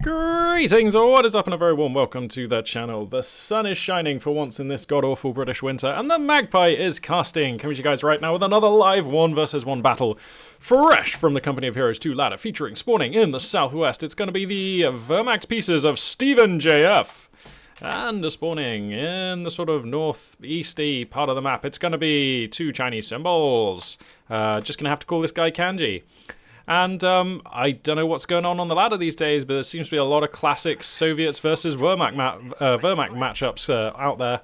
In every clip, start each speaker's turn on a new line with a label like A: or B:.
A: Greetings, or what is up, and a very warm welcome to the channel. The sun is shining for once in this god-awful British winter, and the magpie is casting. Coming to you guys right now with another live 1 versus 1 battle, fresh from the Company of Heroes 2 ladder, featuring spawning in the southwest. It's going to be the Vermax pieces of Stephen JF. And spawning in the sort of northeasty part of the map, it's going to be 2 Chinese symbols. Just going to have to call this guy Kanji. And I don't know what's going on the ladder these days, but there seems to be a lot of classic Soviets versus Vermac matchups out there.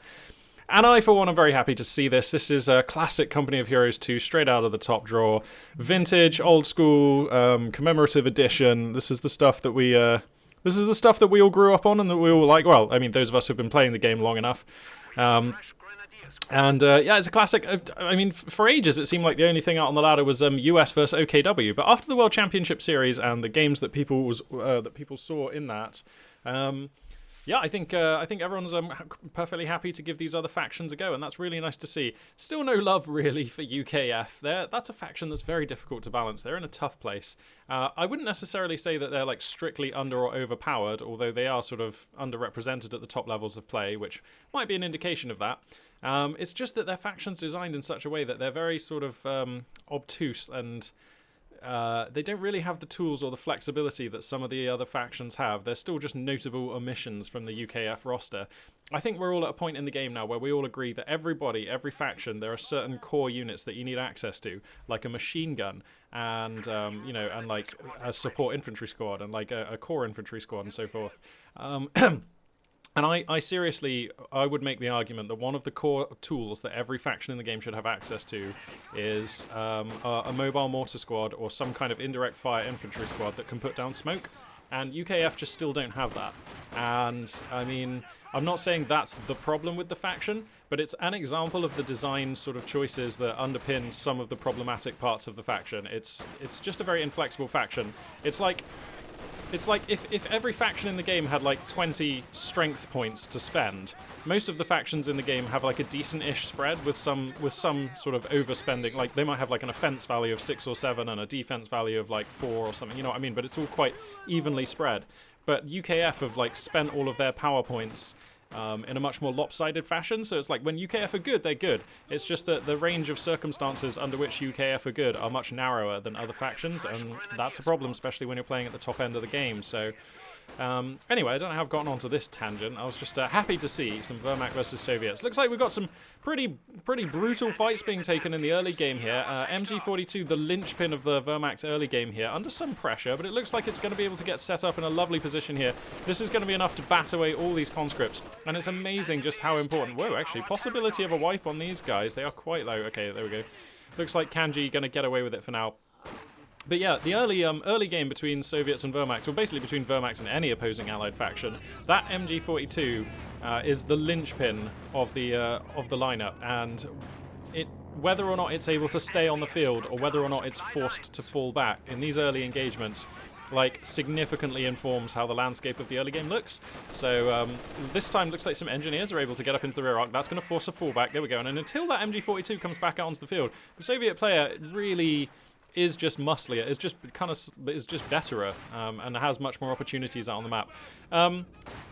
A: And I, for one, am very happy to see this. This is a classic Company of Heroes 2, straight out of the top drawer. Vintage, old school, commemorative edition. This is the stuff that we all grew up on and that we all like. Well, I mean, those of us who've been playing the game long enough. Yeah, it's a classic. I mean, for ages it seemed like the only thing out on the ladder was US versus OKW. But after the World Championship Series and the games that people saw in that, yeah, I think everyone's perfectly happy to give these other factions a go, and that's really nice to see. Still no love really for UKF. That's a faction that's very difficult to balance. They're in a tough place. I wouldn't necessarily say that they're like strictly under or overpowered, although they are sort of underrepresented at the top levels of play, which might be an indication of that. It's just that their faction's designed in such a way that they're very sort of obtuse, and they don't really have the tools or the flexibility that some of the other factions have. They're still just notable omissions from the UKF roster. I think we're all at a point in the game now where we all agree that every faction, there are certain core units that you need access to, like a machine gun, and and like a support infantry squad, and like a core infantry squad, and so forth. And I seriously, I would make the argument that one of the core tools that every faction in the game should have access to is a mobile mortar squad or some kind of indirect fire infantry squad that can put down smoke. And UKF just still don't have that. And, I mean, I'm not saying that's the problem with the faction, but it's an example of the design sort of choices that underpin some of the problematic parts of the faction. It's just a very inflexible faction. It's like if every faction in the game had like 20 strength points to spend, most of the factions in the game have like a decent-ish spread with some sort of overspending. Like they might have like an offense value of 6 or 7 and a defense value of like 4 or something, you know what I mean? But it's all quite evenly spread. But UKF have like spent all of their power points in a much more lopsided fashion. So it's like when UKF are good, they're good. It's just that the range of circumstances under which UKF are good are much narrower than other factions, and that's a problem, especially when you're playing at the top end of the game. So anyway, I don't know how I've gotten onto this tangent. I was just happy to see some Vermac versus Soviets. Looks like we've got some pretty brutal fights being taken in the early game here. MG42, the linchpin of the Vermac's early game here, under some pressure, but it looks like it's going to be able to get set up in a lovely position here. This is going to be enough to bat away all these conscripts, and it's amazing just how important. Whoa, actually, possibility of a wipe on these guys. They are quite low. Okay, there we go. Looks like Kanji going to get away with it for now. But yeah, the early game between Soviets and Vermax, or basically between Vermax and any opposing allied faction, that MG42 is the linchpin of the lineup, and whether or not it's able to stay on the field or whether or not it's forced to fall back in these early engagements, like, significantly informs how the landscape of the early game looks. So this time looks like some engineers are able to get up into the rear arc. That's going to force a fallback. There we go. And until that MG42 comes back out onto the field, the Soviet player really is just musclier, is just betterer, and has much more opportunities out on the map.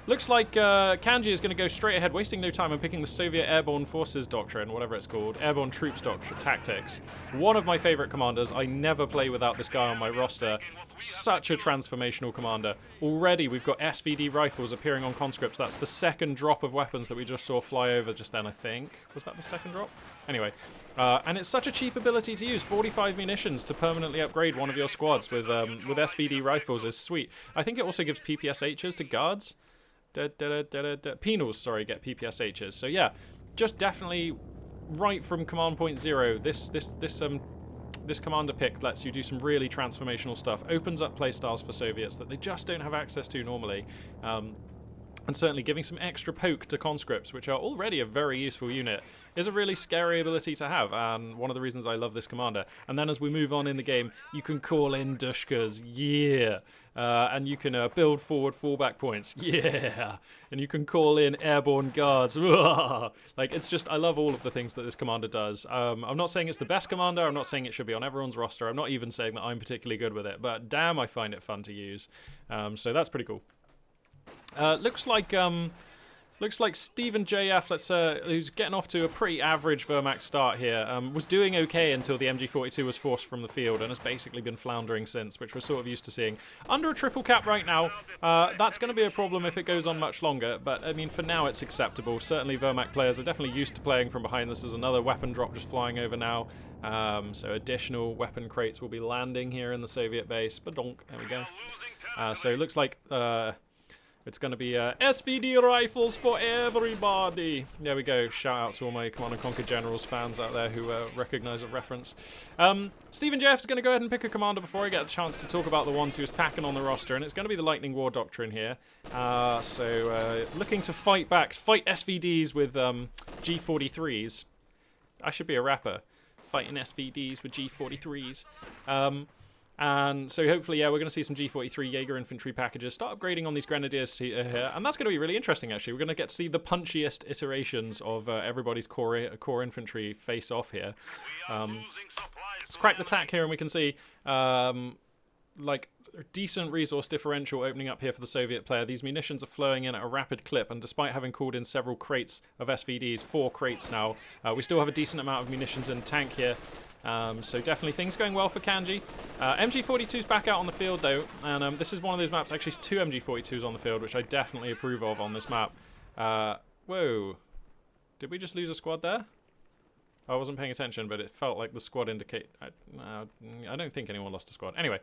A: Looks like Kanji is going to go straight ahead, wasting no time, and picking the Soviet Airborne Forces Doctrine, whatever it's called, Airborne Troops Doctrine, Tactics. One of my favorite commanders. I never play without this guy on my roster. Such a transformational commander. Already we've got SVD rifles appearing on conscripts. That's the second drop of weapons that we just saw fly over just then, I think. Was that the second drop? Anyway, and it's such a cheap ability to use. 45 munitions to permanently upgrade one of your squads with SVD rifles is sweet. I think it also gives PPSHs to guards. Penals, sorry, get PPSHs. So yeah, just definitely right from command point 0. This commander pick lets you do some really transformational stuff. Opens up playstyles for Soviets that they just don't have access to normally. And certainly giving some extra poke to conscripts, which are already a very useful unit, is a really scary ability to have, and one of the reasons I love this commander. And then as we move on in the game, you can call in Dushkas, yeah! And you can build forward fallback points, yeah! And you can call in airborne guards, like, it's just, I love all of the things that this commander does. I'm not saying it's the best commander, I'm not saying it should be on everyone's roster, I'm not even saying that I'm particularly good with it, but damn, I find it fun to use. So that's pretty cool. Looks like Steven JF, who's getting off to a pretty average Vermac start here, was doing okay until the MG42 was forced from the field and has basically been floundering since, which we're sort of used to seeing. Under a triple cap right now, that's going to be a problem if it goes on much longer, but I mean, for now it's acceptable. Certainly Vermac players are definitely used to playing from behind. This is another weapon drop just flying over now, so additional weapon crates will be landing here in the Soviet base. Badonk, there we go. So it looks like... it's going to be SVD rifles for everybody. There we go. Shout out to all my Command & Conquer Generals fans out there who recognize a reference. Steven Jeff's going to go ahead and pick a commander before I get a chance to talk about the ones he was packing on the roster, and it's going to be the Lightning War Doctrine here. Looking to fight back, fight SVDs with G43s. I should be a rapper. Fighting SVDs with G43s. And so hopefully, yeah, we're going to see some G43 Jaeger infantry packages. Start upgrading on these grenadiers here, and that's going to be really interesting, actually. We're going to get to see the punchiest iterations of everybody's core infantry face off here. Let's crack the tack here, and we can see, like, decent resource differential opening up here for the Soviet player. These munitions are flowing in at a rapid clip, and despite having called in several crates of SVDs, 4 crates now, we still have a decent amount of munitions in the tank here. So definitely things going well for Kanji. MG42's back out on the field though, and this is one of those maps, actually 2 MG42s on the field, which I definitely approve of on this map. Whoa. Did we just lose a squad there? I wasn't paying attention, but it felt like the squad indicate... I don't think anyone lost a squad. Anyway.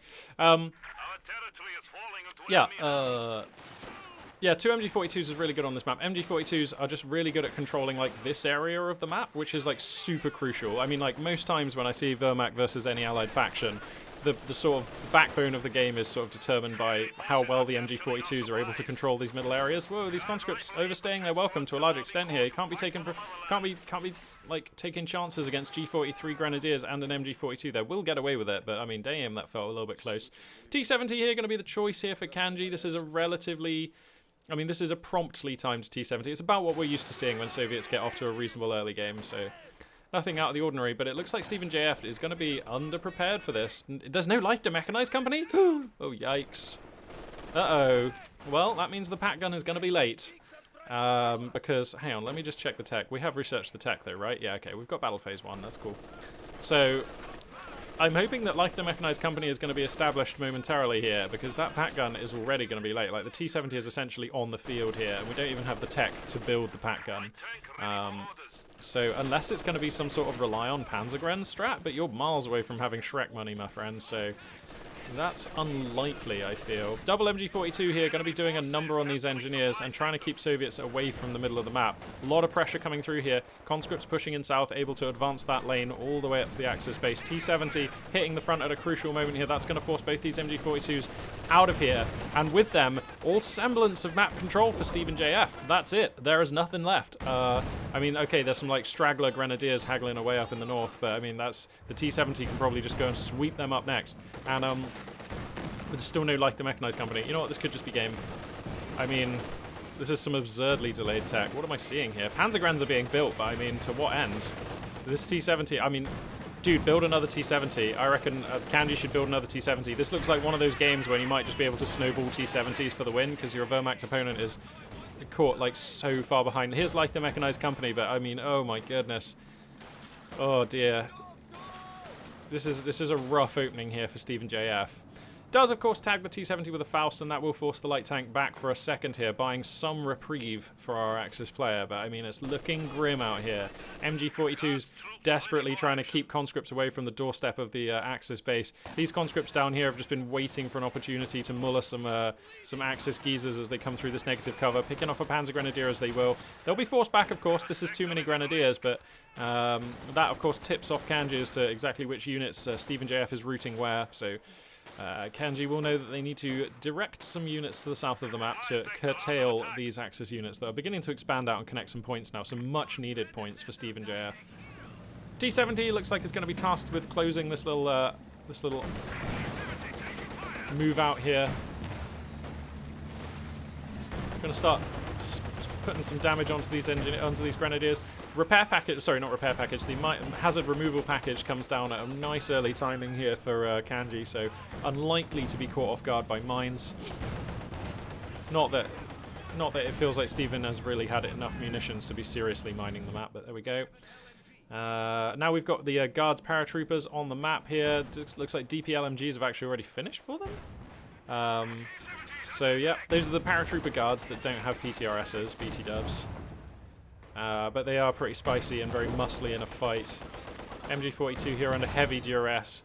A: Yeah, 2 MG42s is really good on this map. MG42s are just really good at controlling, like, this area of the map, which is, like, super crucial. I mean, like, most times when I see Vermac versus any allied faction, the sort of backbone of the game is sort of determined by how well the MG42s are able to control these middle areas. Whoa, these conscripts overstaying their welcome to a large extent here. You can't be like taking chances against G43 Grenadiers and an MG42 there. We'll get away with it, but I mean, damn, that felt a little bit close. T70 here going to be the choice here for Kanji. This is a relatively... I mean, this is a promptly timed T70. It's about what we're used to seeing when Soviets get off to a reasonable early game, so nothing out of the ordinary. But it looks like Steven JF is going to be underprepared for this. There's no Leichter Mechanized Company? Oh, yikes. Uh-oh. Well, that means the pack gun is going to be late. Because, hang on, let me just check the tech. We have researched the tech, though, right? Yeah, okay, we've got Battle Phase 1. That's cool. So... I'm hoping that Leichter Mechanized Company is going to be established momentarily here, because that pack gun is already going to be late. Like, the T-70 is essentially on the field here, and we don't even have the tech to build the pack gun. So, unless it's going to be some sort of rely on Panzergren strat, but you're miles away from having Shrek money, my friend, so... that's unlikely, I feel. Double MG42 here, going to be doing a number on these engineers and trying to keep Soviets away from the middle of the map. A lot of pressure coming through here. Conscripts pushing in south, able to advance that lane all the way up to the Axis base. T-70 hitting the front at a crucial moment here. That's going to force both these MG42s out of here. And with them, all semblance of map control for Steven JF. That's it. There is nothing left. I mean, okay, there's some like straggler grenadiers haggling away up in the north, but I mean, that's the T-70 can probably just go and sweep them up next. And there's still no Leichter Mechanized Company. You know what? This could just be game. I mean, this is some absurdly delayed tech. What am I seeing here? Panzergrens are being built, but I mean, to what end? This T-70, I mean, dude, build another T-70. I reckon Kanji should build another T-70. This looks like one of those games where you might just be able to snowball T-70s for the win, because your Vermac opponent is caught, like, so far behind. Here's Leichter Mechanized Company, but I mean, oh my goodness. Oh dear. This is a rough opening here for Steven JF. Does, of course, tag the T-70 with a Faust, and that will force the light tank back for a second here, buying some reprieve for our Axis player. But, I mean, it's looking grim out here. MG42's desperately trying to keep conscripts away from the doorstep of the Axis base. These conscripts down here have just been waiting for an opportunity to muller some Axis geezers as they come through this negative cover, picking off a Panzer Grenadier as they will. They'll be forced back, of course. This is too many Grenadiers, but that, of course, tips off Kanji as to exactly which units Steven JF is routing where, so... Kanji will know that they need to direct some units to the south of the map to curtail these Axis units that are beginning to expand out and connect some points now, some much needed points for Steven JF. T-70 looks like it's going to be tasked with closing this little move out here. Going to start putting some damage onto these Grenadiers. Repair package, sorry, not repair package, the hazard removal package comes down at a nice early timing here for Kanji, so unlikely to be caught off guard by mines. Not that Not that it feels like Steven has really had enough munitions to be seriously mining the map, but there we go. Now we've got the guards paratroopers on the map here. Looks like DPLMGs have actually already finished for them. So yeah, those are the paratrooper guards that don't have PTRSs, BT dubs. But they are pretty spicy and very muscly in a fight. MG42 here under heavy duress.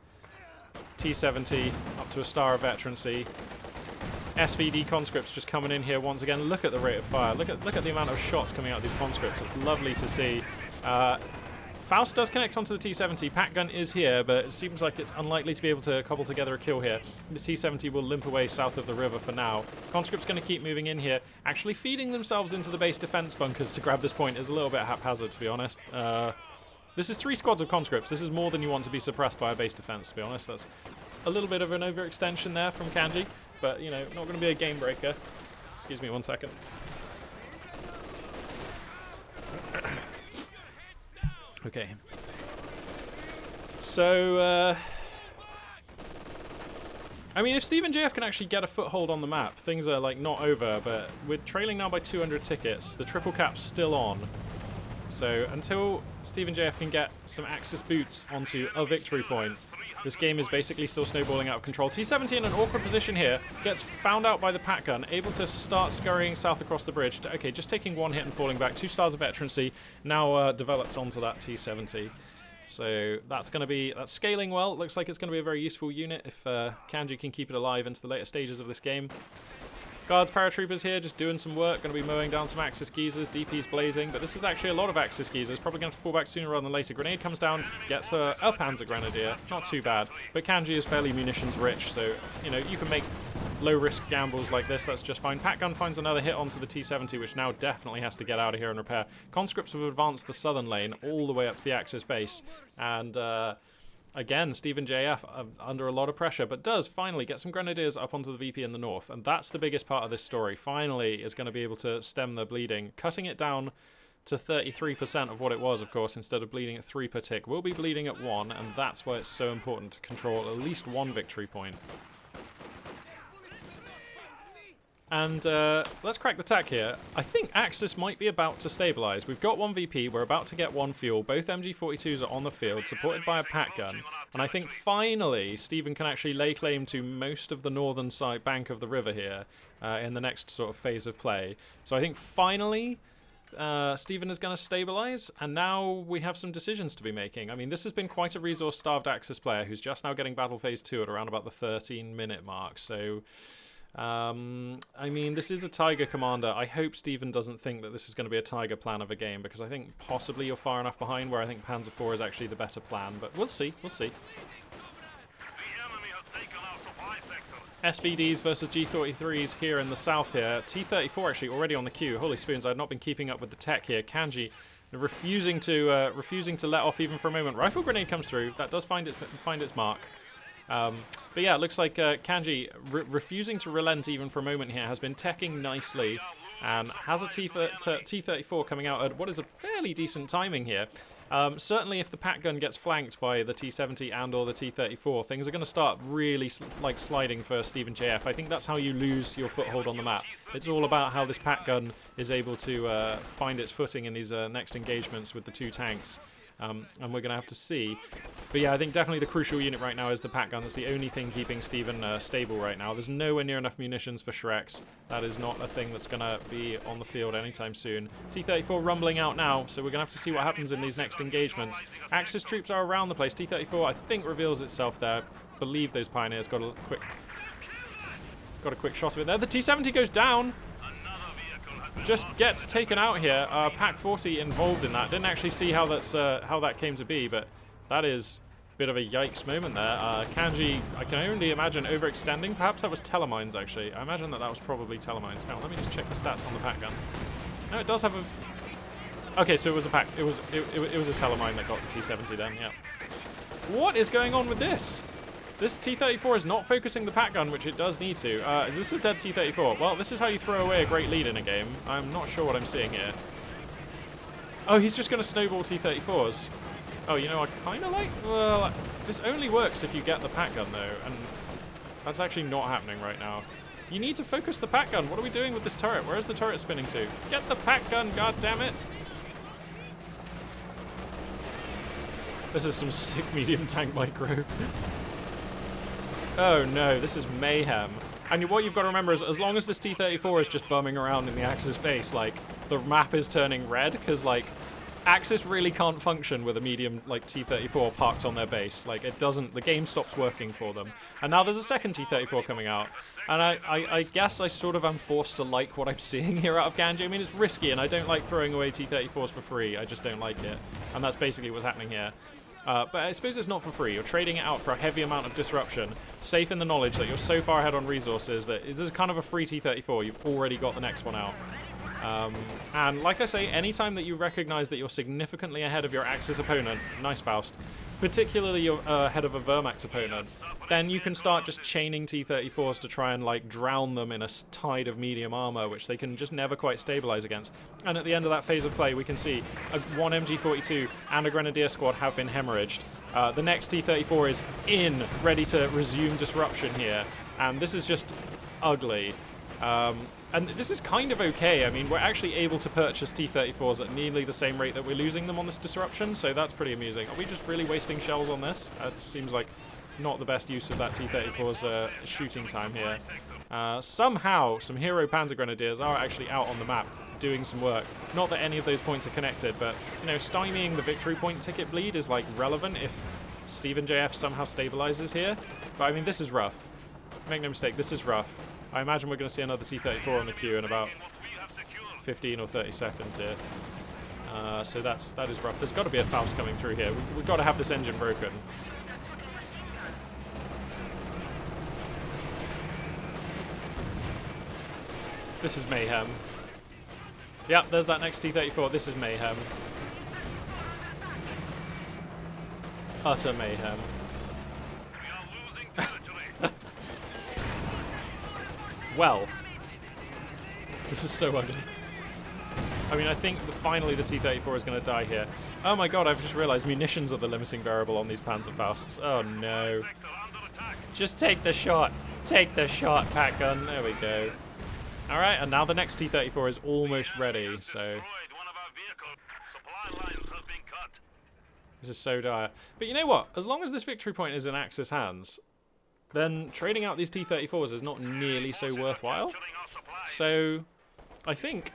A: T70 up to a star of veterancy. SVD conscripts just coming in here once again. Look at the rate of fire. Look at the amount of shots coming out of these conscripts. It's lovely to see. Faust does connect onto the T70. Pack gun is here, but it seems like it's unlikely to be able to cobble together a kill here. The T70 will limp away south of the river for now. Conscript's going to keep moving in here. Actually feeding themselves into the base defense bunkers to grab this point is a little bit haphazard, to be honest. This is 3 squads of conscripts. This is more than you want to be suppressed by a base defense, to be honest. That's a little bit of an overextension there from Kanji, but, you know, not going to be a game breaker. Excuse me 1 second. Okay. So, I mean, if Steve and JF can actually get a foothold on the map, things are, like, not over, but we're trailing now by 200 tickets. The triple cap's still on. So, until Steve and JF can get some Axis boots onto a victory point, this game is basically still snowballing out of control. T70 in an awkward position here, gets found out by the Pack gun, able to start scurrying south across the bridge. Okay, just taking 1 hit and falling back. 2 stars of veterancy, now develops onto that T70. So that's scaling well. It looks like it's going to be a very useful unit if Kanji can keep it alive into the later stages of this game. Guards paratroopers here just doing some work, going to be mowing down some Axis geezers, DP's blazing, but this is actually a lot of Axis geezers, probably going to fall back sooner rather than later. Grenade comes down, gets a Panzer Grenadier, not too bad, but Kanji is fairly munitions rich, so, you know, you can make low risk gambles like this, that's just fine. Pack gun finds another hit onto the T70, which now definitely has to get out of here and repair. Conscripts have advanced the southern lane all the way up to the Axis base, and again, Stephen JF under a lot of pressure, but does finally get some Grenadiers up onto the VP in the north, and that's the biggest part of this story. Finally is going to be able to stem the bleeding, cutting it down to 33% of what it was, of course, instead of bleeding at 3 per tick. We'll be bleeding at 1, and that's why it's so important to control at least 1 victory point. And let's crack the tack here. I think Axis might be about to stabilize. We've got 1 VP, we're about to get 1 fuel. Both MG42s are on the field, supported by a pack gun. And I think finally Stephen can actually lay claim to most of the northern side bank of the river here in the next sort of phase of play. So I think finally Stephen is going to stabilize, and now we have some decisions to be making. I mean, this has been quite a resource-starved Axis player who's just now getting Battle Phase 2 at around about the 13-minute mark. So I mean, this is a Tiger commander. I hope Stephen doesn't think that this is going to be a Tiger plan of a game, because I think possibly you're far enough behind where I think Panzer IV is actually the better plan, but we'll see, we'll see. SVDs versus G33s here in the south here. T34 actually already on the queue. Holy spoons, I've not been keeping up with the tech here. Kanji refusing to let off even for a moment. Rifle grenade comes through. That does find its mark. But yeah, it looks like Kanji, refusing to relent even for a moment here, has been teching nicely and has a T34 coming out at what is a fairly decent timing here. Certainly if the pack gun gets flanked by the T70 and or the T34, things are going to start really sliding for Stephen JF. I think that's how you lose your foothold on the map. It's all about how this pack gun is able to find its footing in these next engagements with the 2 tanks. And we're going to have to see. But yeah, I think definitely the crucial unit right now is the pack gun. That's the only thing keeping Stephen stable right now. There's nowhere near enough munitions for Shreks. That is not a thing that's going to be on the field anytime soon. T-34 rumbling out now, so we're going to have to see what happens in these next engagements. Axis troops are around the place. T-34, I think, reveals itself there. I believe those pioneers got a quick shot of it there. The T-70 goes down. Just gets taken out here. Pack 40 involved in that. Didn't actually see how that came to be, but that is a bit of a yikes moment there. Kanji, I can only imagine overextending. Perhaps that was telemines, actually. I imagine that was probably telemines. Now, let me just check the stats on the pack gun. No, it does have a... Okay, so it was a pack. It was a telemine that got the T70 then, yeah. What is going on with this? This T-34 is not focusing the pack gun, which it does need to. Is this a dead T-34? Well, this is how you throw away a great lead in a game. I'm not sure what I'm seeing here. Oh, he's just going to snowball T-34s. Oh, you know, I kind of like... Well, this only works if you get the pack gun, though, and that's actually not happening right now. You need to focus the pack gun. What are we doing with this turret? Where is the turret spinning to? Get the pack gun, god damn it! This is some sick medium tank micro. Oh no, this is mayhem. And what you've got to remember is, as long as this T-34 is just bumming around in the Axis base, like, the map is turning red, because, like, Axis really can't function with a medium, like, T-34 parked on their base. Like, it doesn't, the game stops working for them. And now there's a second T-34 coming out. And I guess I sort of am forced to like what I'm seeing here out of Ganji. I mean, it's risky, and I don't like throwing away T-34s for free. I just don't like it. And that's basically what's happening here. But I suppose it's not for free. You're trading it out for a heavy amount of disruption, safe in the knowledge that you're so far ahead on resources that this is kind of a free T-34. You've already got the next one out. And like I say, anytime that you recognize that you're significantly ahead of your Axis opponent, nice Faust, particularly you're ahead of a Vermax opponent, then you can start just chaining T-34s to try and, like, drown them in a tide of medium armor, which they can just never quite stabilize against. And at the end of that phase of play, we can see one MG42 and a Grenadier squad have been hemorrhaged. The next T-34 is in, ready to resume disruption here, and this is just ugly. And this is kind of okay. I mean, we're actually able to purchase T-34s at nearly the same rate that we're losing them on this disruption, so that's pretty amusing. Are we just really wasting shells on this? It seems like not the best use of that T-34's shooting time here. Somehow, some hero Panzer Grenadiers are actually out on the map doing some work. Not that any of those points are connected, but, you know, stymieing the victory point ticket bleed is, like, relevant if Steven JF somehow stabilizes here. But, I mean, this is rough. Make no mistake, this is rough. I imagine we're going to see another T-34 on the queue in about 15 or 30 seconds here. So that is rough. There's got to be a Faust coming through here. We've got to have this engine broken. This is mayhem. Yep, there's that next T-34. This is mayhem. Utter mayhem. Well, this is so ugly. I mean, I think that finally the T-34 is going to die here. Oh my god, I've just realized munitions are the limiting variable on these Panzerfausts. Oh no. Just take the shot. Take the shot, pack gun. There we go. Alright, and now the next T-34 is almost ready, so... This is so dire. But you know what? As long as this victory point is in Axis hands, then trading out these T-34s is not nearly so worthwhile. So, I think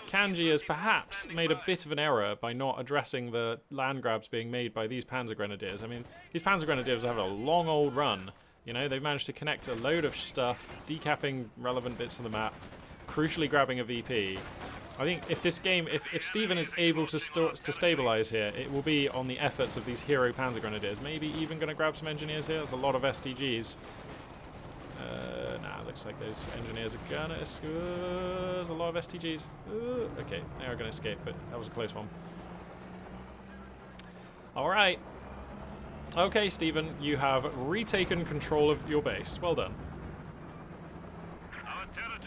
A: Kanji has perhaps made a bit of an error by not addressing the land grabs being made by these Panzer Grenadiers. I mean, these Panzer Grenadiers have a long old run. You know, they've managed to connect a load of stuff, decapping relevant bits of the map, crucially grabbing a VP. I think if this game, if Steven is able to stabilize here, it will be on the efforts of these hero Panzer Grenadiers. Maybe even going to grab some engineers here. There's a lot of STGs. Nah, looks like those engineers are gonna escape. There's a lot of STGs. Okay, they are gonna escape, but that was a close one. Alright. Okay, Steven, you have retaken control of your base. Well done.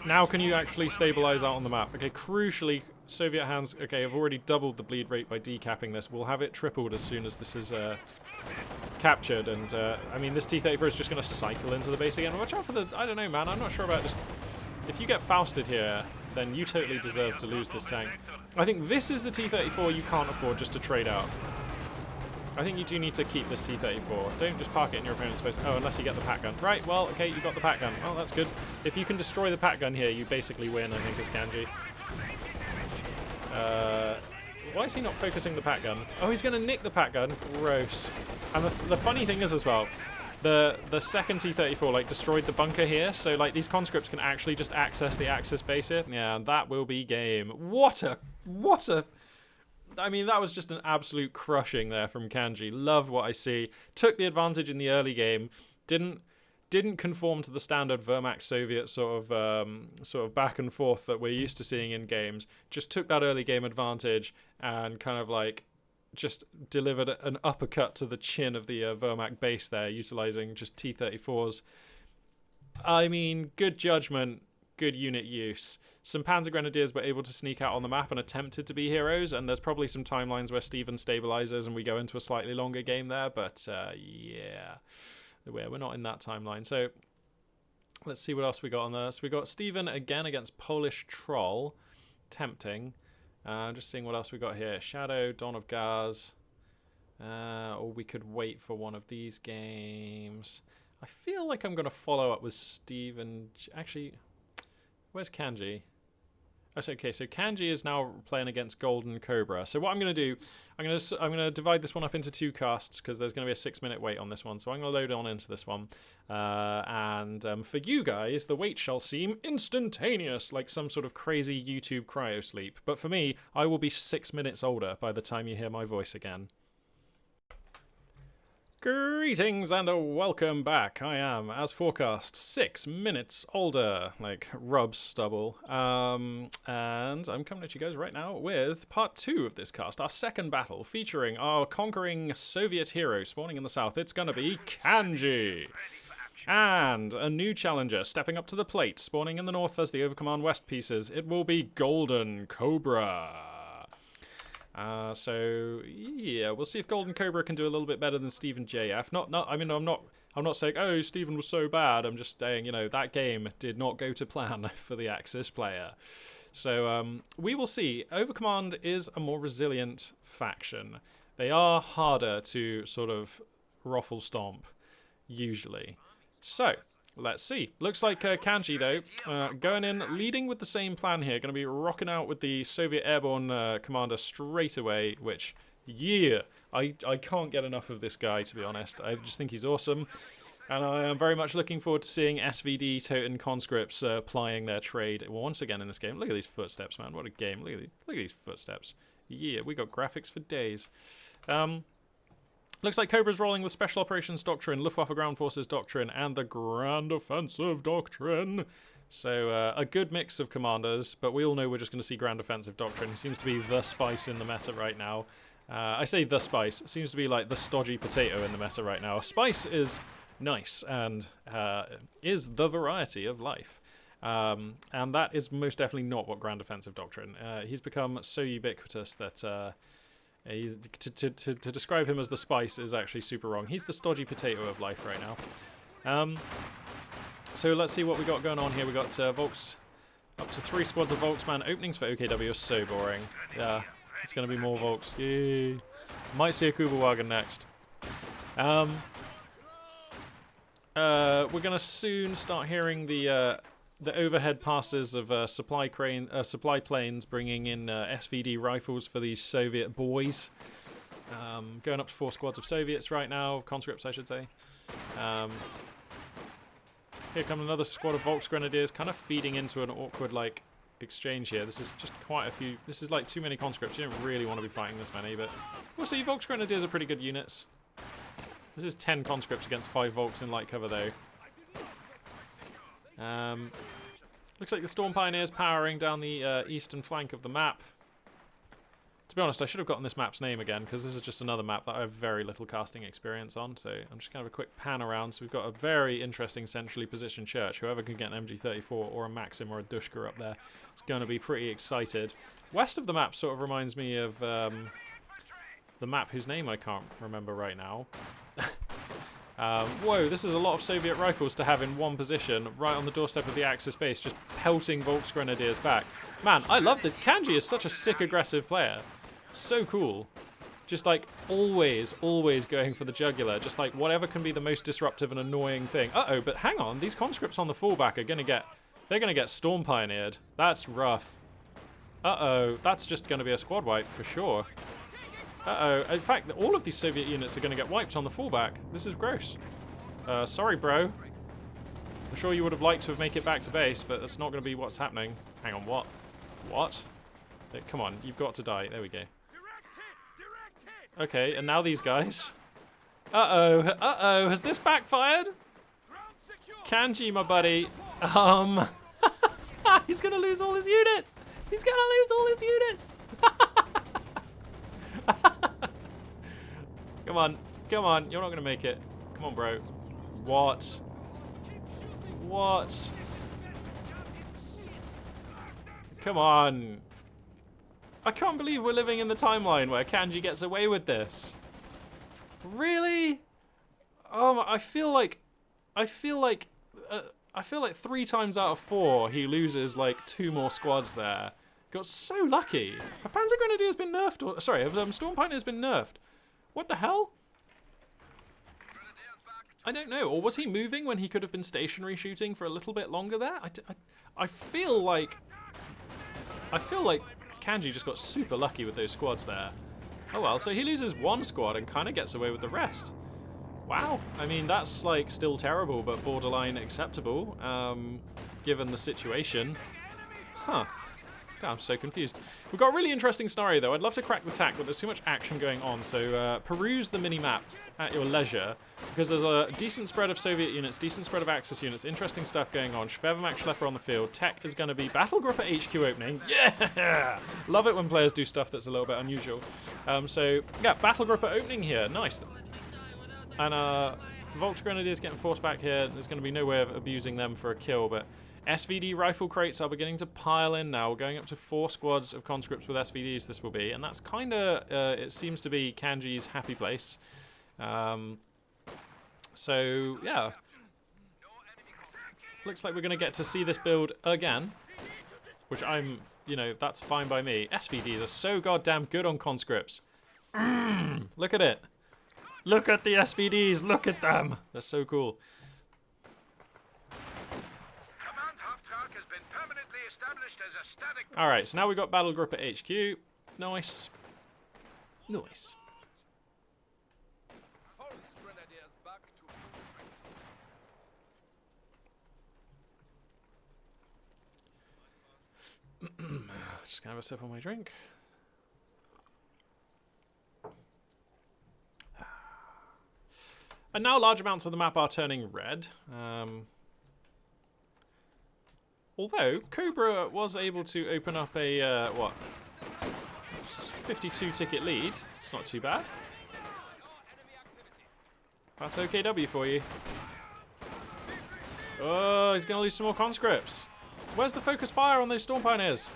A: Now can you actually stabilize out on the map? Okay, crucially, Soviet hands, okay, have already doubled the bleed rate by decapping this. We'll have it tripled as soon as this is captured, and I mean, this T-34 is just going to cycle into the base again. Watch out for the... I don't know, man. I'm not sure about just... If you get Fausted here, then you totally deserve to lose this tank. I think this is the T-34 you can't afford just to trade out. I think you do need to keep this T-34. Don't just park it in your opponent's space. Oh, unless you get the pack gun. Right, well, okay, you got the pack gun. Well, that's good. If you can destroy the pack gun here, you basically win, I think, as Kanji. Why is he not focusing the pack gun? Oh, he's going to nick the pack gun. Gross. And the funny thing is as well, the second T-34, like, destroyed the bunker here, so, like, these conscripts can actually just access the Axis base here. Yeah, and that will be game. What a... I mean, that was just an absolute crushing there from Kanji. Loved what I see. Took the advantage in the early game. Didn't conform to the standard Wehrmacht Soviet sort of back and forth that we're used to seeing in games. Just took that early game advantage and kind of like just delivered an uppercut to the chin of the Wehrmacht base there, utilizing just T-34s. I mean, good judgment, good unit use. Some Panzer Grenadiers were able to sneak out on the map and attempted to be heroes, and there's probably some timelines where Steven stabilizes and we go into a slightly longer game there, but yeah, we're not in that timeline. So Let's see what else we got on there. So we got Steven again against Polish Troll. Tempting. Just seeing what else we got here. Shadow, Dawn of Gaz. Or we could wait for one of these games. I feel like I'm going to follow up with Steven. Actually, where's Kanji? That's okay. So Kanji is now playing against Golden Cobra. So what I'm going to do, I'm going to divide this one up into 2 casts because there's going to be a 6-minute wait on this one. So I'm going to load on into this one, and for you guys, the wait shall seem instantaneous, like some sort of crazy YouTube cryo sleep. But for me, I will be 6 minutes older by the time you hear my voice again. Greetings and a welcome back. I am, as forecast, 6 minutes older, like rub stubble. And I'm coming at you guys right now with part 2 of this cast, our second battle, featuring our conquering Soviet hero spawning in the south. It's gonna be Kanji. And a new challenger stepping up to the plate, spawning in the north as the Overcommand West pieces. It will be Golden Cobra. So yeah, we'll see if Golden Cobra can do a little bit better than Steven JF. I mean, I'm not saying, oh, Steven was so bad. I'm just saying, you know, that game did not go to plan for the Axis player. So we will see. Overcommand is a more resilient faction. They are harder to sort of ruffle stomp, usually. So let's see. Looks like Kanji, though, going in, leading with the same plan here. Going to be rocking out with the Soviet Airborne commander straight away, which, yeah, I can't get enough of this guy, to be honest. I just think he's awesome. And I am very much looking forward to seeing SVD Toten conscripts plying their trade once again in this game. Look at these footsteps, man. What a game. Look at these footsteps. Yeah, we got graphics for days. Looks like Cobra's rolling with Special Operations Doctrine, Luftwaffe Ground Forces Doctrine, and the Grand Offensive Doctrine. So a good mix of commanders, but we all know we're just going to see Grand Offensive Doctrine. He seems to be the spice in the meta right now. I say the spice. It seems to be like the stodgy potato in the meta right now. Spice is nice and is the variety of life. And that is most definitely not what Grand Offensive Doctrine. He's become so ubiquitous that... to describe him as the spice is actually super wrong. He's the stodgy potato of life right now. So let's see what we got going on here. We got Volks, up to 3 squads of Volksman. Openings for OKW are so boring. Yeah, it's going to be more Volks. Yay. Might see a Kugelwagen next. We're going to soon start hearing the overhead passes of supply planes bringing in SVD rifles for these Soviet boys. Going up to 4 squads of Soviets right now, conscripts I should say. Here comes another squad of Volks Grenadiers, kind of feeding into an awkward like exchange here. This is just quite a few. This is like too many conscripts. You don't really want to be fighting this many, but we'll see. Volks Grenadiers are pretty good units. This is 10 conscripts against 5 Volks in light cover though. Looks like the Storm Pioneers powering down the eastern flank of the map. To be honest, I should have gotten this map's name again, because this is just another map that I have very little casting experience on, so I'm just going to have a quick pan around. So we've got a very interesting centrally positioned church. Whoever can get an MG34 or a Maxim or a Dushka up there is going to be pretty excited. West of the map sort of reminds me of the map whose name I can't remember right now. Whoa, this is a lot of Soviet rifles to have in one position, right on the doorstep of the Axis base, just pelting Volks Grenadiers back. Man, I love this. Kanji is such a sick, aggressive player. So cool. Just like always going for the jugular. Just like whatever can be the most disruptive and annoying thing. Uh-oh, but hang on. These conscripts on the fallback are they're going to get Storm Pioneered. That's rough. Uh-oh, that's just going to be a squad wipe for sure. Uh-oh. In fact, all of these Soviet units are going to get wiped on the fallback. This is gross. Sorry, bro. I'm sure you would have liked to make it back to base, but that's not going to be what's happening. Hang on, what? What? Come on, you've got to die. There we go. Okay, and now these guys. Uh-oh. Uh-oh. Has this backfired? Kanji, my buddy. He's going to lose all his units. He's going to lose all his units. Come on. Come on. You're not going to make it. Come on, bro. What? What? Come on. I can't believe we're living in the timeline where Kanji gets away with this. Really? I feel like I feel like 3 times out of 4 he loses like 2 more squads there. Got so lucky. Have Panzer Grenadiers been nerfed? Or, sorry, have Storm Pioneers been nerfed? What the hell? I don't know. Or was he moving when he could have been stationary shooting for a little bit longer there? I feel like Kanji just got super lucky with those squads there. Oh well, so he loses 1 squad and kind of gets away with the rest. Wow. I mean, that's like still terrible, but borderline acceptable, given the situation. Huh. God, I'm so confused. We've got a really interesting scenario, though. I'd love to crack the tack, but there's too much action going on. So peruse the mini-map at your leisure, because there's a decent spread of Soviet units, decent spread of Axis units, interesting stuff going on. Shvevermak Schlepper on the field. Tech is going to be Battle Group at HQ opening. Yeah! Love it when players do stuff that's a little bit unusual. So, yeah, Battle Group at opening here. Nice. And Volks Grenadiers getting forced back here. There's going to be no way of abusing them for a kill, but SVD rifle crates are beginning to pile in now. We're going up to 4 squads of conscripts with SVDs, this will be. And that's kind of, it seems to be Kanji's happy place. So, yeah. Looks like we're going to get to see this build again. Which I'm, you know, that's fine by me. SVDs are so goddamn good on conscripts. Look at it. Look at the SVDs. Look at them. They're so cool. Alright, so now we've got Battle Group at HQ. Nice. Nice. Just gonna have a sip on my drink. And now large amounts of the map are turning red. Although, Cobra was able to open up a, 52 ticket lead. It's not too bad. That's OKW for you. Oh, he's going to lose some more conscripts. Where's the focus fire on those Storm Pioneers?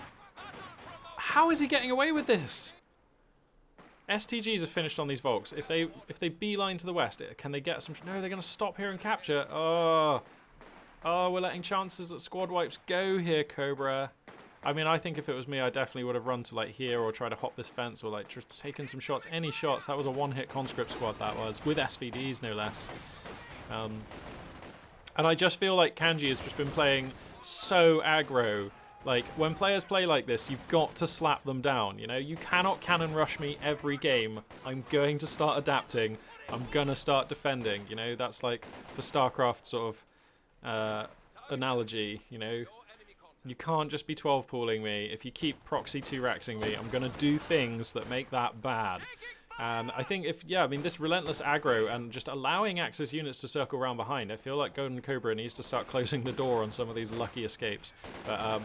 A: How is he getting away with this? STGs are finished on these Volks. If they beeline to the west, can they get some... No, they're going to stop here and capture. Oh, we're letting chances at squad wipes go here, Cobra. I mean, I think if it was me, I definitely would have run to like here or try to hop this fence or like just taken some shots. Any shots. That was a one-hit conscript squad, that was. With SVDs, no less. And I just feel like Kanji has just been playing so aggro. Like, when players play like this, you've got to slap them down, you know? You cannot cannon rush me every game. I'm going to start adapting. I'm going to start defending, you know? That's like the StarCraft sort of analogy, you know? You can't just be 12 pooling me. If you keep proxy 2-raxing me, I'm going to do things that make that bad. And I think this relentless aggro and just allowing Axis units to circle around behind, I feel like Golden Cobra needs to start closing the door on some of these lucky escapes. But,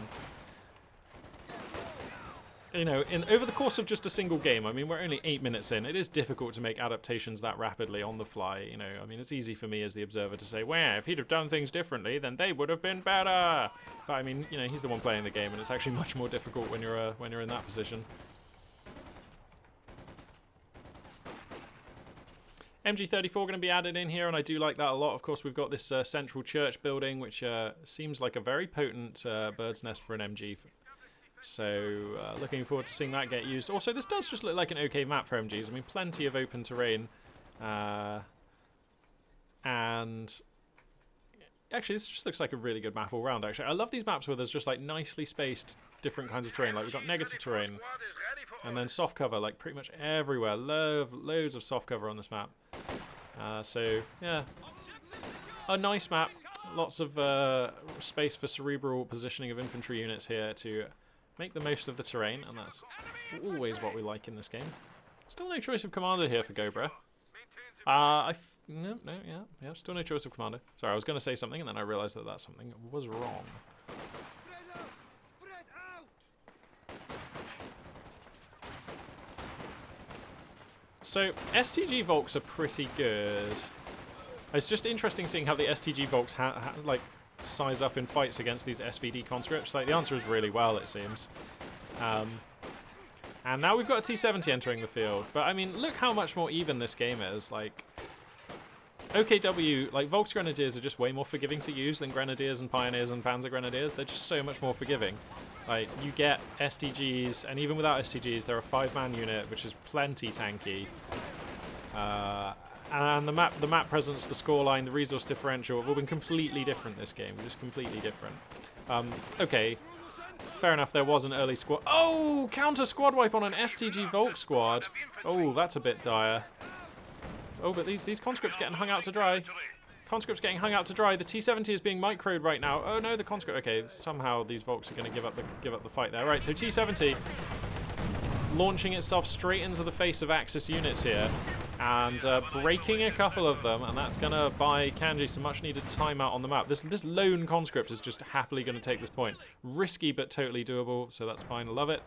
A: you know, over the course of just a single game, I mean, we're only 8 minutes in, it is difficult to make adaptations that rapidly on the fly, you know. I mean, it's easy for me as the observer to say, well, if he'd have done things differently, then they would have been better. But, I mean, you know, he's the one playing the game, and it's actually much more difficult when you're in that position. MG34 going to be added in here, and I do like that a lot. Of course, we've got this central church building, which seems like a very potent bird's nest for an MG. So, looking forward to seeing that get used. Also, this does just look like an okay map for MGs. I mean, plenty of open terrain. And actually, this just looks like a really good map all round, actually. I love these maps where there's just, like, nicely spaced different kinds of terrain. Like, we've got negative terrain. And then soft cover, like, pretty much everywhere. Loads of soft cover on this map. So, yeah. A nice map. Lots of space for cerebral positioning of infantry units here to make the most of the terrain. And that's always what we like in this game. Still no choice of commander here for Cobra. Yeah, still no choice of commander. Sorry, I was going to say something, and then I realised that that's something that was wrong. So, STG Volks are pretty good. It's just interesting seeing how the STG Volks like size up in fights against these SVD conscripts. Like, the answer is really well, it seems. And now we've got a T-70 entering the field. But, I mean, look how much more even this game is. Like, OKW, like, Volks Grenadiers are just way more forgiving to use than Grenadiers and Pioneers and Panzer Grenadiers. They're just so much more forgiving. Like, you get STGs, and even without STGs, they're a 5-man unit, which is plenty tanky. And the map presence, the scoreline, the resource differential have all been completely different this game. Just completely different. Okay. Fair enough, there was an early squad. Oh! Counter squad wipe on an STG Volk squad. Oh, that's a bit dire. Oh, but these conscripts getting hung out to dry. Conscripts getting hung out to dry. The T-70 is being microed right now. Oh no, the conscript. Okay, somehow these Volks are going to give up the fight there. Right, so T-70 launching itself straight into the face of Axis units here and breaking a couple of them, and that's going to buy Kanji some much-needed time out on the map. This lone conscript is just happily going to take this point. Risky, but totally doable, so that's fine. I love it.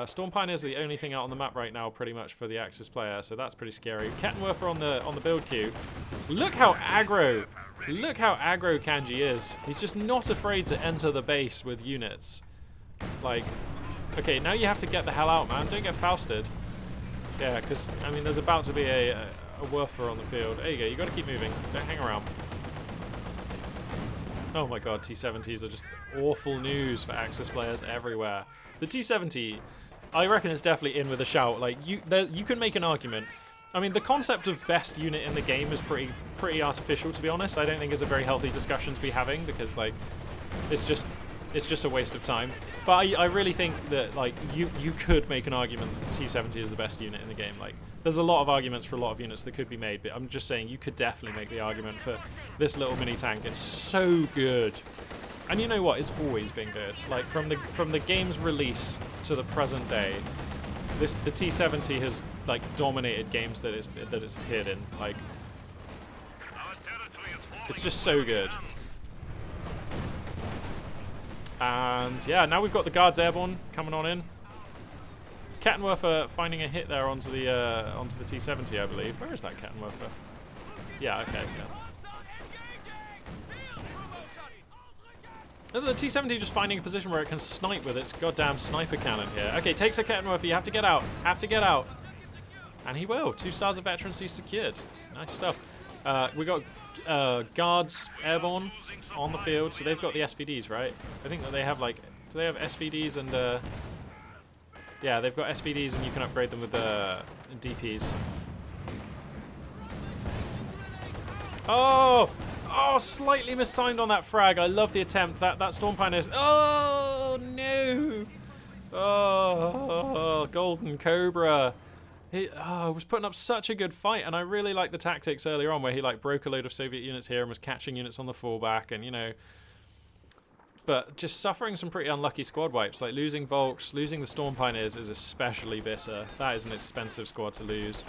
A: Storm Pioneers are the only thing out on the map right now, pretty much, for the Axis player, so that's pretty scary. Kettenwerfer on the build queue. Look how aggro Kanji is. He's just not afraid to enter the base with units. Like, okay, now you have to get the hell out, man. Don't get Fausted. Yeah, because, I mean, there's about to be a Werfer on the field. There you go, you got to keep moving. Don't hang around. Oh my god, T-70s are just awful news for Axis players everywhere. The T-70, I reckon, is definitely in with a shout. Like, you can make an argument. I mean, the concept of best unit in the game is pretty artificial, to be honest. I don't think it's a very healthy discussion to be having, because, like, it's just a waste of time. But I really think that, like, you could make an argument that the T-70 is the best unit in the game. Like, there's a lot of arguments for a lot of units that could be made, but I'm just saying you could definitely make the argument for this little mini tank. It's so good. And you know what? It's always been good. Like, from the game's release to the present day, the T-70 has, like, dominated games that it's appeared in. Like, it's just so good. And yeah, now we've got the Guards Airborne coming on in. Kettenwerfer finding a hit there onto the T-70, I believe. Where is that Kettenwerfer? Yeah, okay. Yeah. The T-70 just finding a position where it can snipe with its goddamn sniper cannon here. Okay, takes a Kettenwerfer. You have to get out. And he will. 2 stars of veterancy secured. Nice stuff. We got Guards Airborne on the field, so they've got the SVDs, right? I think that they have, like, do they have SVDs and yeah, they've got SVDs and you can upgrade them with DPs. Oh, slightly mistimed on that frag. I love the attempt. That Storm Pioneer. Oh no! Oh, Golden Cobra. He was putting up such a good fight, and I really liked the tactics earlier on where he, like, broke a load of Soviet units here and was catching units on the fallback, and, you know, but just suffering some pretty unlucky squad wipes, like losing Volks, losing the Storm Pioneers is especially bitter. That is an expensive squad to lose.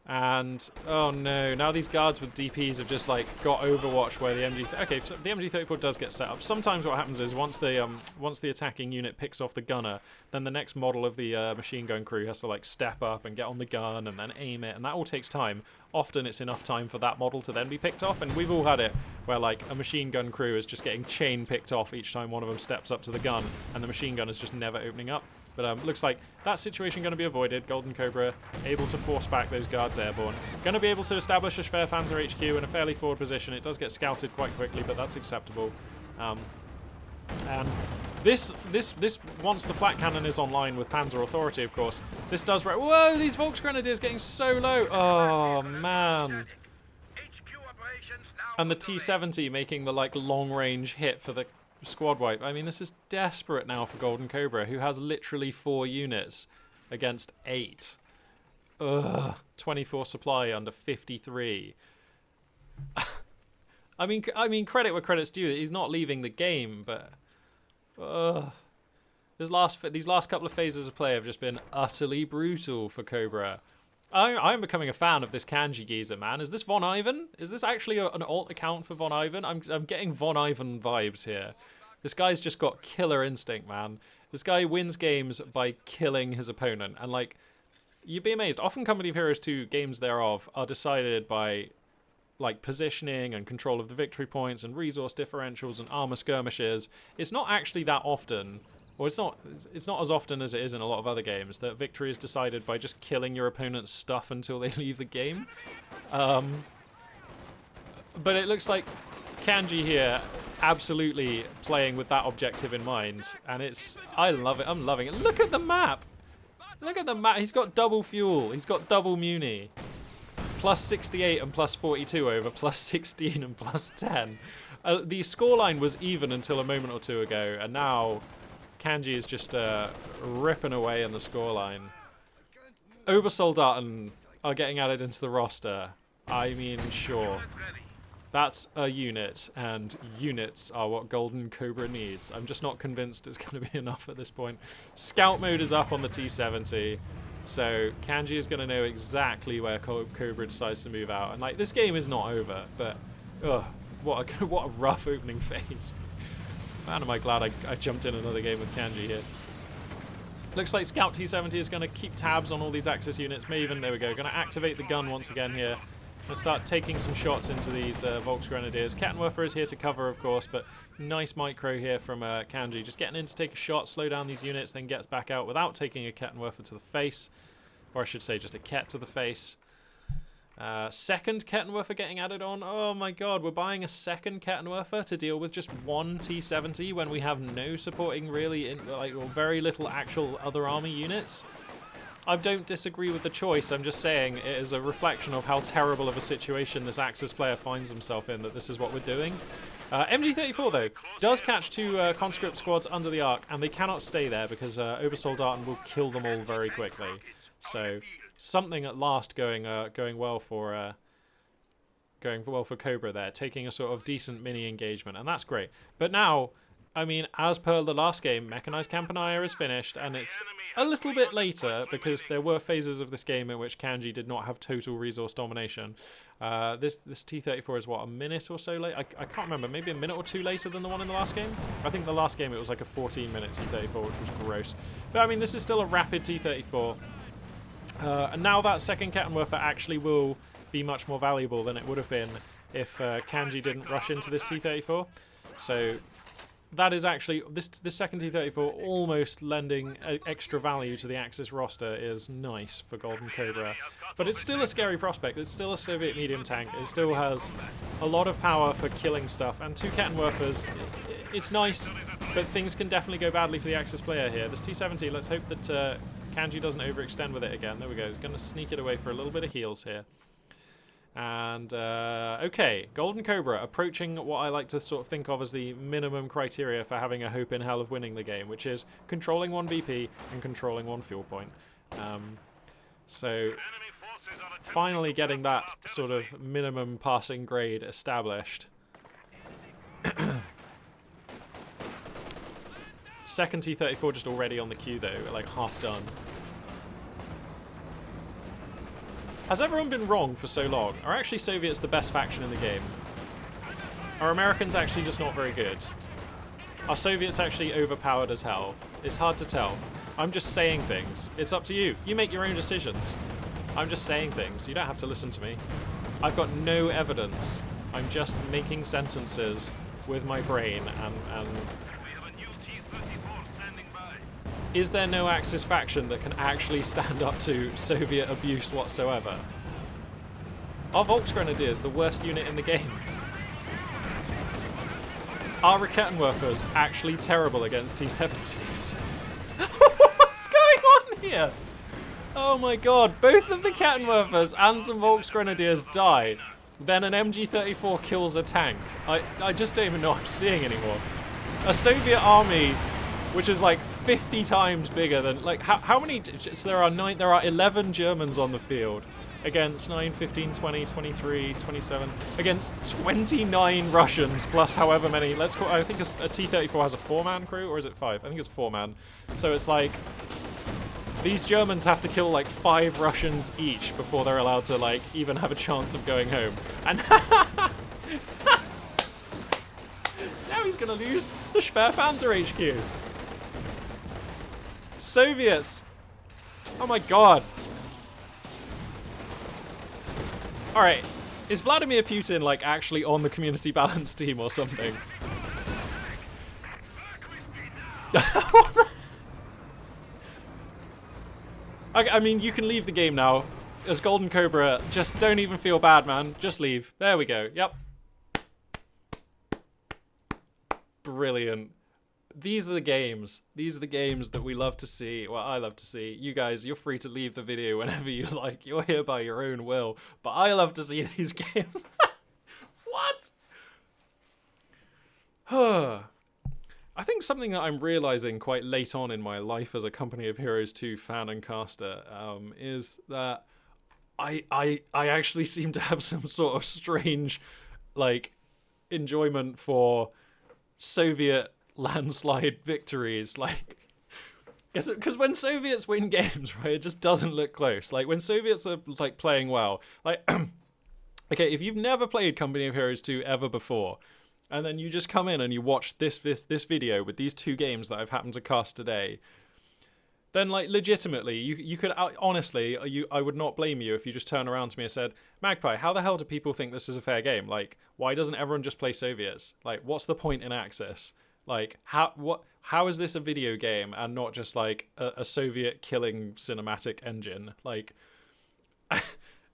A: And oh no, now these guards with DPs have just, like, got Overwatch where the okay, so the MG34 does get set up. Sometimes what happens is once the attacking unit picks off the gunner, then the next model of the machine gun crew has to, like, step up and get on the gun and then aim it, and that all takes time. Often it's enough time for that model to then be picked off, and we've all had it where, like, a machine gun crew is just getting chain picked off each time one of them steps up to the gun, and the machine gun is just never opening up. But looks like that situation going to be avoided. Golden Cobra able to force back those Guards Airborne. Going to be able to establish a Schwerpanzer HQ in a fairly forward position. It does get scouted quite quickly, but that's acceptable. And this once the flat cannon is online with Panzer Authority, of course, this does... Whoa, these Volks Grenadiers getting so low. Oh, man. And the T-70 making the, like, long-range hit for the squad wipe. I mean, this is desperate now for Golden Cobra, who has literally 4 units against 8. Ugh. 24 supply under 53. I mean, credit where credit's due. He's not leaving the game, but these last couple of phases of play have just been utterly brutal for Cobra. I'm becoming a fan of this Kanji geezer, man. Is this Von Ivan? Is this actually an alt account for Von Ivan? I'm getting Von Ivan vibes here. This guy's just got killer instinct, man. This guy wins games by killing his opponent. And, like, you'd be amazed. Often Company of Heroes 2 games thereof are decided by, like, positioning and control of the victory points and resource differentials and armor skirmishes. It's not actually that often... Well, it's not as often as it is in a lot of other games that victory is decided by just killing your opponent's stuff until they leave the game. But it looks like Kanji here absolutely playing with that objective in mind. And I love it. I'm loving it. Look at the map. Look at the map. He's got double fuel. He's got double muni. Plus 68 and plus 42 over plus 16 and plus 10. The scoreline was even until a moment or two ago. And now Kanji is just ripping away in the scoreline. Obersoldaten are getting added into the roster. I mean, sure. That's a unit, and units are what Golden Cobra needs. I'm just not convinced it's going to be enough at this point. Scout mode is up on the T-70, so Kanji is going to know exactly where Cobra decides to move out. And like, this game is not over, but what a rough opening phase. Man, am I glad I jumped in another game with Kanji here. Looks like Scout T-70 is going to keep tabs on all these Axis units. Maven, there we go. Going to activate the gun once again here. Going to start taking some shots into these Volksgrenadiers. Kettenwerfer is here to cover, of course, but nice micro here from Kanji. Just getting in to take a shot, slow down these units, then gets back out without taking a Kettenwerfer to the face. Or I should say just a Ket to the face. Second Kettenwerfer getting added on. Oh my god, we're buying a second Kettenwerfer to deal with just one T-70 when we have no supporting really, or very little actual other army units. I don't disagree with the choice, I'm just saying it is a reflection of how terrible of a situation this Axis player finds himself in, that this is what we're doing. MG34 though, does catch two conscript squads under the arc, and they cannot stay there because Obersoldaten will kill them all very quickly. So something at last going well for Cobra there, taking a sort of decent mini engagement, and that's great. But now, I mean, as per the last game, Mechanized Campania is finished, and it's a little bit later because there were phases of this game in which Kanji did not have total resource domination. This T-34 is, what, a minute or so late? I can't remember, maybe a minute or two later than the one in the last game? I think the last game it was like a 14-minute T-34, which was gross. But I mean, this is still a rapid T-34. And now that second Kettenwerfer actually will be much more valuable than it would have been if Kanji didn't rush into this T-34. So that is actually, this second T-34 almost lending extra value to the Axis roster is nice for Golden Cobra. But it's still a scary prospect. It's still a Soviet medium tank. It still has a lot of power for killing stuff. And two Kettenwerfers, it's nice, but things can definitely go badly for the Axis player here. This T-70, let's hope that Kanji doesn't overextend with it again. There we go. He's going to sneak it away for a little bit of heals here. And, okay, Golden Cobra approaching what I like to sort of think of as the minimum criteria for having a hope in hell of winning the game, which is controlling one BP and controlling one fuel point. So, finally getting that sort of minimum passing grade established. Second T-34 just already on the queue though, like half done. Has everyone been wrong for so long? Are actually Soviets the best faction in the game? Are Americans actually just not very good? Are Soviets actually overpowered as hell? It's hard to tell. I'm just saying things. It's up to you. You make your own decisions. I'm just saying things. You don't have to listen to me. I've got no evidence. I'm just making sentences with my brain and is there no Axis faction that can actually stand up to Soviet abuse whatsoever? Are Volksgrenadiers the worst unit in the game? Are Rakettenwerfers actually terrible against T-70s? What's going on here? Oh my god, both of the Kettenwerfers and some Volksgrenadiers die. Then an MG34 kills a tank. I just don't even know what I'm seeing anymore. A Soviet army which is like 50 times bigger than, like, how many, so there are 11 Germans on the field against 9, 15, 20, 23, 27, against 29 Russians plus however many, let's call, I think a T-34 has a 4-man crew, or is it 5? I think it's 4-man. So it's like, these Germans have to kill like 5 Russians each before they're allowed to like even have a chance of going home. And now he's gonna lose the Sperrpanzer HQ. Soviets! Oh my god. Alright, is Vladimir Putin like actually on the community balance team or something? I mean, you can leave the game now. As Golden Cobra, just don't even feel bad, man. Just leave. There we go. Yep. brilliant. These are the games. These are the games that we love to see. Well, I love to see. You guys, you're free to leave the video whenever you like. You're here by your own will. But I love to see these games. What? I think something that I'm realizing quite late on in my life as a Company of Heroes 2 fan and caster is that I actually seem to have some sort of strange, like, enjoyment for Soviet landslide victories. Like, because when Soviets win games, right, it just doesn't look close. Like, when Soviets are, like, playing well, like, okay, if you've never played Company of Heroes 2 ever before, and then you just come in and you watch this video with these two games that I've happened to cast today, then, like, legitimately, you could, honestly, I would not blame you if you just turn around to me and said, Magpie, how the hell do people think this is a fair game? Like, why doesn't everyone just play Soviets? Like, what's the point in Axis? Like, how is this a video game and not just, like, a Soviet killing cinematic engine? Like,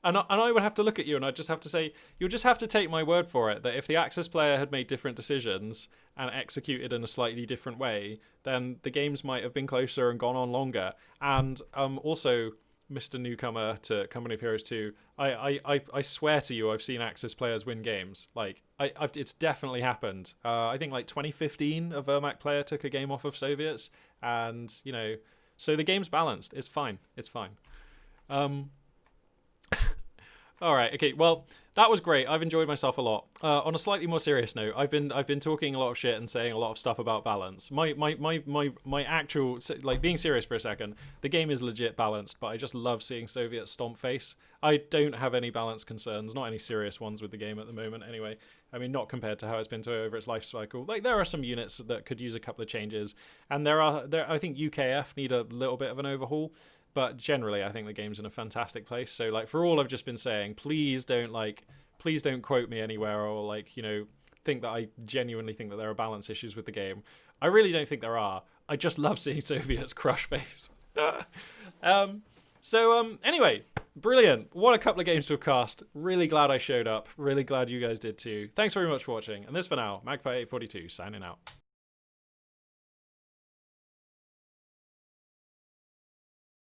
A: and I would have to look at you and I'd just have to say, you'll just have to take my word for it that if the Axis player had made different decisions and executed in a slightly different way, then the games might have been closer and gone on longer. And also, Mr. Newcomer to Company of Heroes 2, I swear to you, I've seen Axis players win games. Like, it's definitely happened. I think, like, 2015, a Vermac player took a game off of Soviets, and, you know, so the game's balanced. It's fine. It's fine. All right. Okay. Well, that was great. I've enjoyed myself a lot. On a slightly more serious note, I've been talking a lot of shit and saying a lot of stuff about balance. My actual, like, being serious for a second, the game is legit balanced, but I just love seeing Soviet stomp face. I don't have any balance concerns, not any serious ones with the game at the moment. Anyway, I mean, not compared to how it's been over its life cycle. Like, there are some units that could use a couple of changes, and I think UKF need a little bit of an overhaul. But generally, I think the game's in a fantastic place. So, like, for all I've just been saying, please don't quote me anywhere or, like, you know, think that I genuinely think that there are balance issues with the game. I really don't think there are. I just love seeing Soviets crush face. Anyway, brilliant. What a couple of games to have cast. Really glad I showed up. Really glad you guys did too. Thanks very much for watching. And this for now, Magpie842 signing out.